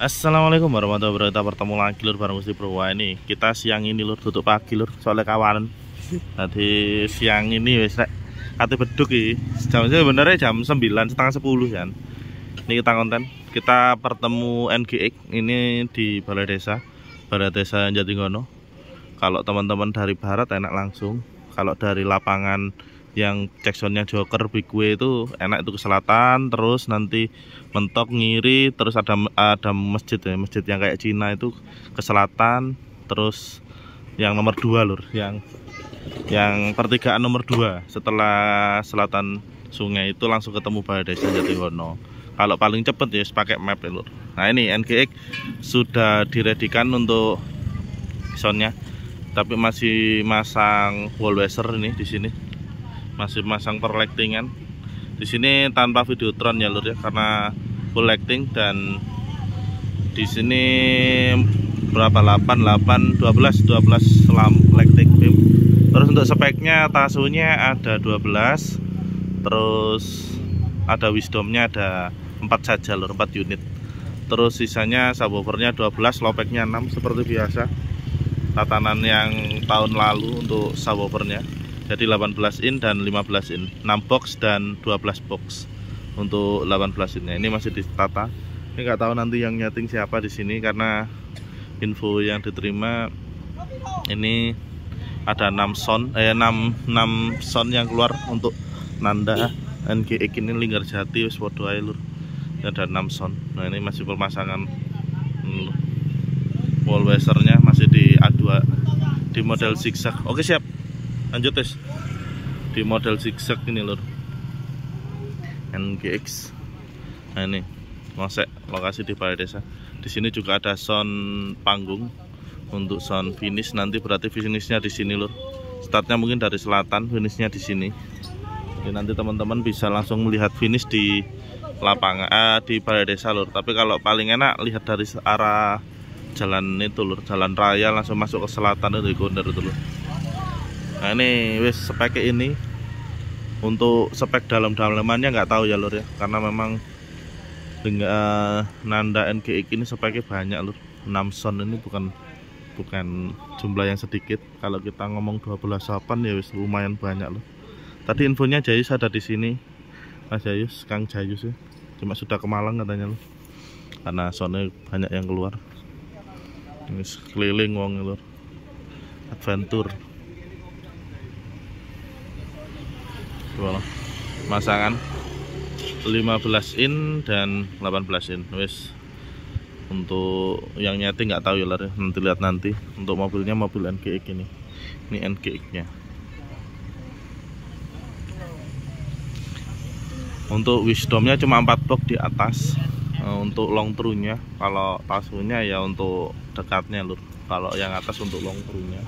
Assalamualaikum warahmatullahi wabarakatuh. Bertemu lagi lur bareng Gusti Pro. Wah, ini kita siang ini lur, tutup pagi lur, soalnya kawanan. Tadi siang ini wis rek ate beduk iki. Sebenarnya jam 9 setengah 10 kan. Ini kita konten. Kita bertemu NGX ini di Balai Desa Jatingono. Kalau teman-teman dari barat enak langsung. Kalau dari lapangan yang Jacksonnya Joker Big Way itu enak itu ke selatan, terus nanti mentok ngiri, terus ada masjid ya, masjid yang kayak Cina itu ke selatan, terus yang nomor 2 lur, yang pertigaan nomor 2 setelah selatan sungai itu langsung ketemu Balai Desa Jatingono. Kalau paling cepet ya pakai map ya lur. Nah ini NGX sudah diredikan untuk soundnya, tapi masih masang wall washer ini di sini. Masih masang perlightingan di sini tanpa videotron ya lur ya, karena full lighting. Dan di sini berapa 12 lamp lighting beam. Terus untuk speknya tasunya ada 12, terus ada wisdomnya ada 4 saja lur, 4 unit. Terus sisanya subwoofernya 12, lopeknya 6 seperti biasa, tatanan yang tahun lalu untuk subwoofernya. Jadi 18 in dan 15 in, 6 box dan 12 box untuk 18 innya. Ini masih ditata. Ini nggak tahu nanti yang nyeting siapa di sini, karena info yang diterima ini ada 6 sound yang keluar untuk Nanda NGX ini Linggarjati wis padha ae lur. Ada 6 sound. Nah ini masih pemasangan wall washernya masih di A2 di model zigzag. Oke siap. Lanjut tes di model zigzag ini lur, NGX. Nah ini ngosek lokasi di Balai Desa. Di sini juga ada sound panggung untuk sound finish. Nanti berarti finishnya di sini lur. Startnya mungkin dari selatan, finishnya di sini. Jadi nanti teman-teman bisa langsung melihat finish di lapangan di Balai Desa lur. Tapi kalau paling enak lihat dari arah jalan itu lur, jalan raya langsung masuk ke selatan itu di Gondar itu lur. Nah ini wis spek ini. Untuk spek dalam-dalamannya nggak tahu ya lur ya, karena memang dengan Nanda NGX ini speknya banyak lur. 6 sound ini bukan jumlah yang sedikit. Kalau kita ngomong 12 sapan ya wis lumayan banyak lur. Tadi infonya Jayus ada di sini, Mas Jayus, Kang Jayus ya. Cuma sudah ke Malang katanya lur, karena soundnya banyak yang keluar. Ini keliling wong lur, adventure. Masangan 15 in dan 18 in wis. Untuk yang nyeting nggak tahu ya lur, nanti lihat nanti. Untuk mobilnya mobil NGX ini NGX nya. Untuk wisdomnya cuma 4 box di atas. Untuk long true nya, kalau tasunya ya untuk dekatnya lur. Kalau yang atas untuk long true nya.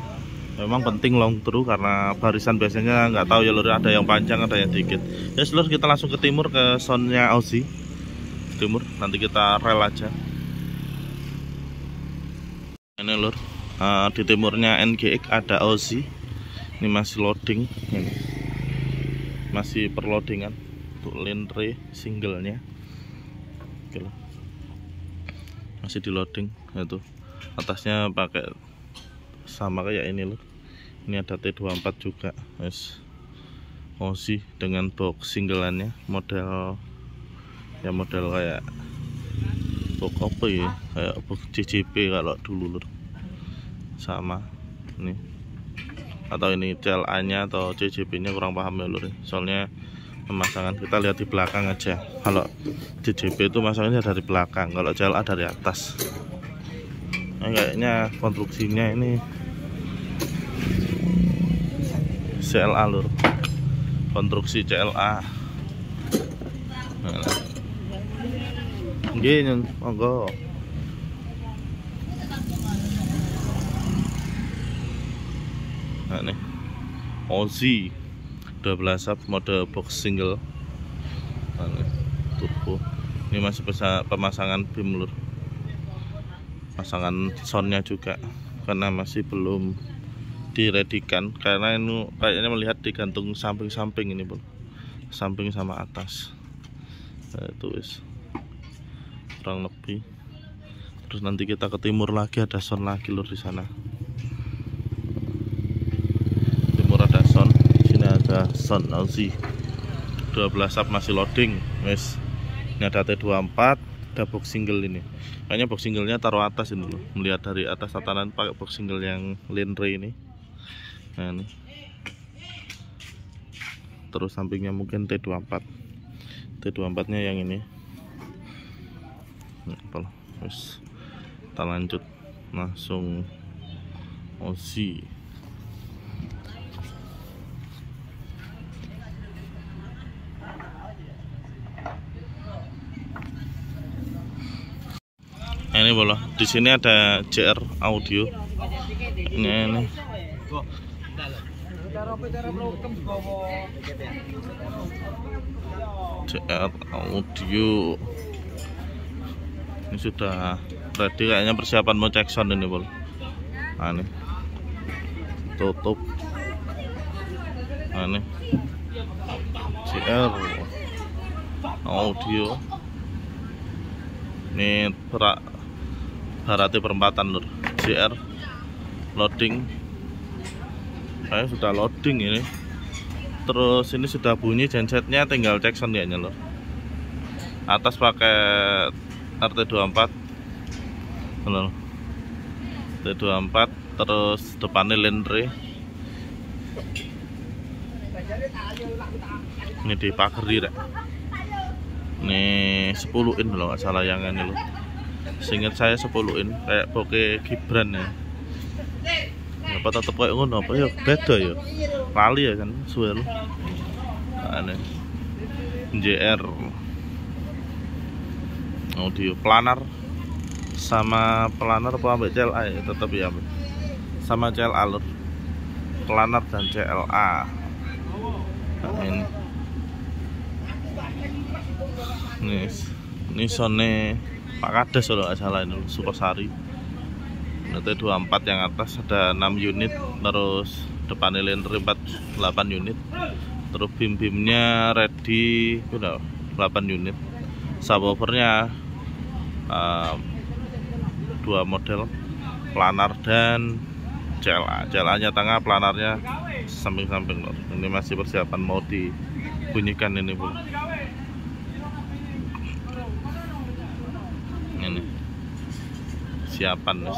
Memang penting long true karena barisan biasanya nggak tahu ya lur, ada yang panjang ada yang dikit. Ya lur, kita langsung ke timur ke soundnya Aussie timur, nanti kita rel aja. Ini lur, di timurnya NGX ada Aussie. Ini masih loading, ini masih perloadingan untuk Lintre singlenya. Oke lur, masih di loading. Itu atasnya pakai sama kayak ini loh. Ini ada T24 juga, yes. Aussie dengan box singleannya, model kayak box apa ya, kayak box CJP kalau dulu lur. Sama ini, atau ini CLA nya atau CJP nya kurang paham ya lur. Soalnya pemasangan kita lihat di belakang aja. Kalau CJP itu masangnya dari belakang, kalau CLA dari atas. Nah, kayaknya konstruksinya ini CLA lur, konstruksi CLA. Nah, gini monggo. Nah nih Aussie 12 sub mode box single. Nah, nih, turbo. Ini masih pemasangan beam lur, pasangan soundnya juga karena masih belum diredikan, karena ini kayaknya melihat digantung samping-samping ini pun, samping sama atas. Nah, itu wis kurang lebih Terus nanti kita ke timur lagi, ada sound lagi lur di sana. Timur ada sound, sini ada sound Aussie 12 sub masih loading, guys. Ini ada T24, ada box single ini. Kayaknya box singlenya taruh atas ini loh. Melihat dari atas tatanan pakai box single yang Linre ini. Nah ini. Terus sampingnya mungkin T24. T24 nya yang ini. Terus kita lanjut langsung Aussie. Nah, ini bola. Di sini ada JR Audio. Ini. JR Audio. Ini sudah ready, kayaknya persiapan mau cek sound ini bol. Nah ini tutup. Nah ini JR Audio. Ini berarti perempatan lur. JR loading. Saya sudah loading ini. Terus ini sudah bunyi, gensetnya tinggal cek sound kayaknya lur. Atas pakai RT24 T24, terus depannya Linre. Ini di Pakeri rek. Ini 10 in kalau nggak salah yang ini loh. Seingat saya 10 in kayak Poke Gibran ya. Apa tetep kayak ngono apa ya, beda ya. Lali ya kan suwe lo. Nah, ini JR Audio planar sama planar apa ambek CLA ya, tetap ya sama CLA lur. Planar dan CLA. Nah, ini soundnya Pak Kades kalau nggak salah ini Sukosari. T24 yang atas ada 6 unit, terus depannya Linre 48 unit, terus bim-bimnya ready udah 8 unit. Subwoofernya 2 model, planar dan CLA. CLA nya tengah, planarnya samping-samping. Ini masih persiapan mau dibunyikan ini bro. Ini siapan nih.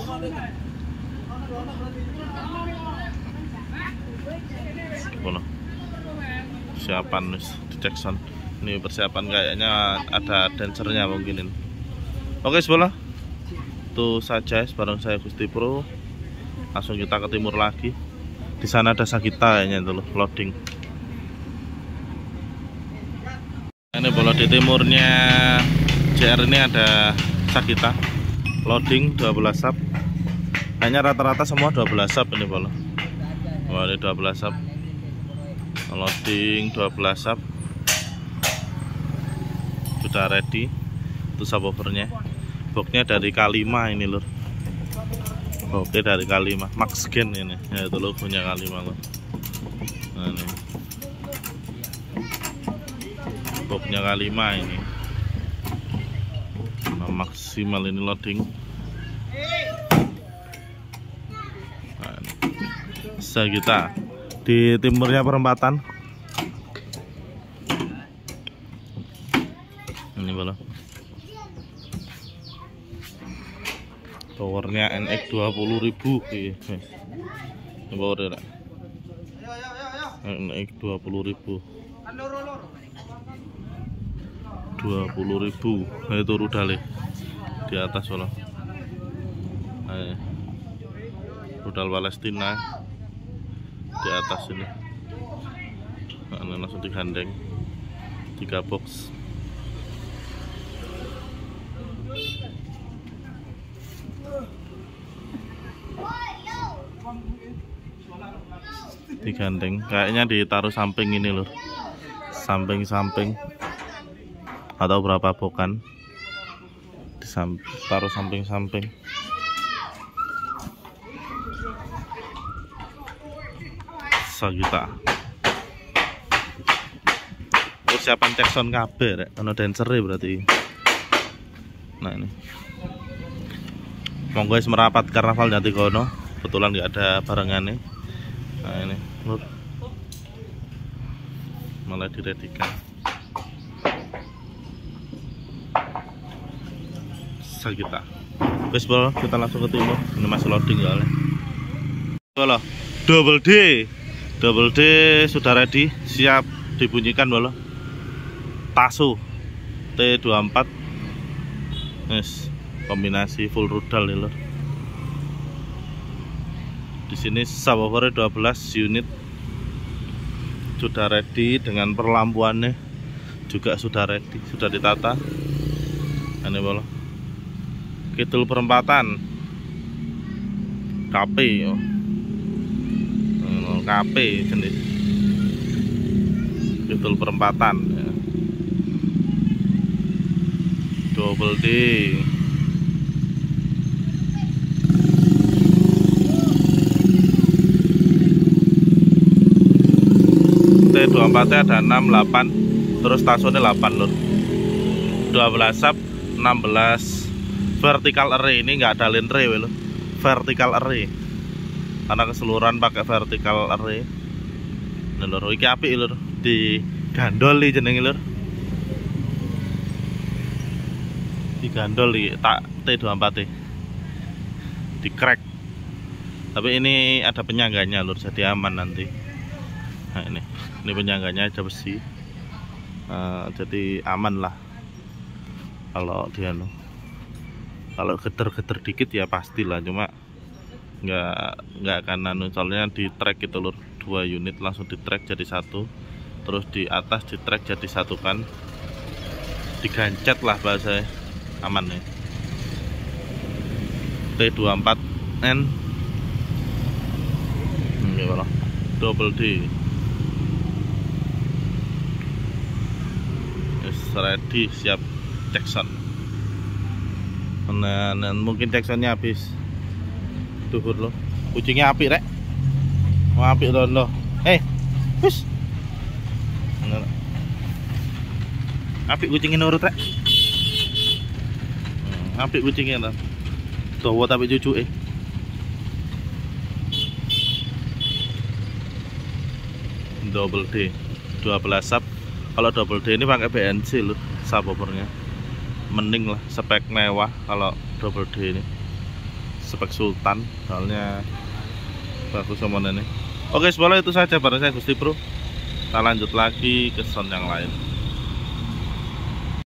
Siapan nih dicek sound. Ini persiapan kayaknya ada dancernya mungkin ini. Oke sebelah itu saja bareng saya Gusti Pro. Langsung kita ke timur lagi. Di sana ada Sagita kayaknya itu loh, loading. Ini bola di timurnya JR ini ada Sagita loading 12 sub. Hanya rata-rata semua 12 sub ini bola. Wah, ini 12 sub. Loading 12 sub. Sudah ready. Itu subwoofernya. Boxnya dari K5 ini lur. Oke, dari K5 Max Gen ini. Ya, itu logonya K5 lur. Nah, ini. Boxnya K5 ini. Nah, maksimal ini loading. Nah, Sagita di timurnya perempatan. Ini bola. Powernya NX 20.000 ini powernya NX 20.000 nah, itu rudal di atas loh. Nah, rudal Palestina di atas ini. Nah, langsung digandeng 3 box. Digandeng, kayaknya ditaruh samping ini loh, samping-samping atau berapa bokan taruh samping-samping. Sagita persiapan cek sound kabeh rek, ono dancer berarti. Nah ini Monggo wis merapat Karnaval Jatigono. Kebetulan nggak ada barengannya. Nah ini lur, mulai diredikan. Kita wis bol, kita langsung ke timur. Ini masih loading ya oleh. Bolo, double D sudah ready, siap dibunyikan bolo. Tasu T24. Yes, kombinasi full rudal ya lor. Di sini subwoofer 12 unit sudah ready dengan perlampuannya juga sudah ready, sudah ditata. Ini bolo. Kidul perempatan KP yo. KP jenis kidul perempatan ya. Double D. T24 ada 6, 8, terus tasonnya 8 lur. 12 sub, 16 vertical array. Ini nggak ada line array lur. Vertical array. Karena keseluruhan pakai vertical array. Nah lur, iki apik lur. Di gandoli jenenge lur. Di gandoli tak T24 di crack. Tapi ini ada penyangganya lur, jadi aman nanti. Nah ini penyangganya aja besi. Jadi aman lah kalau dia kalau geter-geter dikit ya pastilah, cuma nggak akan soalnya di track itu lur, 2 unit langsung di track jadi satu, terus di atas di track jadi satu kan, digancet lah bahasanya, aman nih. T24N ini kalau double D ready, siap Jackson. Nah, mungkin Jacksonnya habis duhur loh. Kucingnya api rek, mau api loh. Wis api kucingnya nurut rek. Api kucingnya loh. Tuh tapi cucu double D 12 sub. Kalau double D ini pakai BNC loh subwoofernya. Mending lah, spek mewah kalau double D ini. Spek Sultan, soalnya bagus sama ini. Oke, semoga itu saja bareng saya Gusti Pro. Kita lanjut lagi ke sound yang lain.